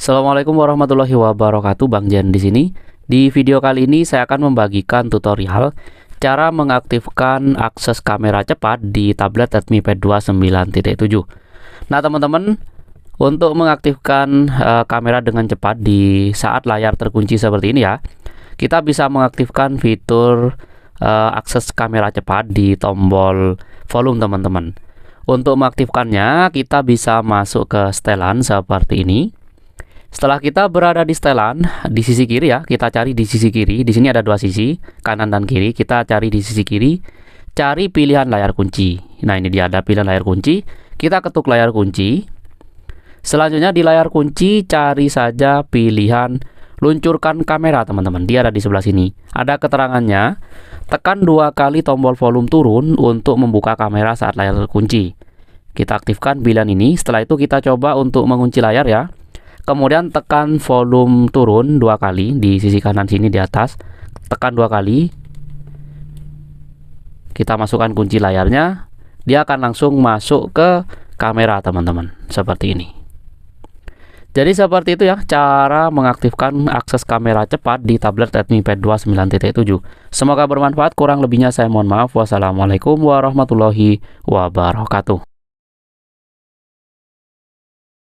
Assalamualaikum warahmatullahi wabarakatuh, Bang Jen di sini. Di video kali ini saya akan membagikan tutorial cara mengaktifkan akses kamera cepat di tablet Redmi Pad 2 9.7. Nah, teman-teman, untuk mengaktifkan kamera dengan cepat di saat layar terkunci seperti ini ya, kita bisa mengaktifkan fitur akses kamera cepat di tombol volume, teman-teman. Untuk mengaktifkannya, kita bisa masuk ke setelan seperti ini. Setelah kita berada di setelan, di sisi kiri ya, kita cari di sisi kiri. Di sini ada dua sisi, kanan dan kiri. Kita cari di sisi kiri, cari pilihan layar kunci. Nah, ini dia ada pilihan layar kunci. Kita ketuk layar kunci. Selanjutnya di layar kunci cari saja pilihan luncurkan kamera, teman-teman. Dia ada di sebelah sini. Ada keterangannya. Tekan 2 kali tombol volume turun untuk membuka kamera saat layar terkunci. Kita aktifkan pilihan ini. Setelah itu kita coba untuk mengunci layar ya. Kemudian tekan volume turun 2 kali di sisi kanan sini di atas. Tekan 2 kali. Kita masukkan kunci layarnya. Dia akan langsung masuk ke kamera, teman-teman. Seperti ini. Jadi seperti itu ya cara mengaktifkan akses kamera cepat di tablet Redmi Pad 2 9.7. Semoga bermanfaat. Kurang lebihnya saya mohon maaf. Wassalamualaikum warahmatullahi wabarakatuh.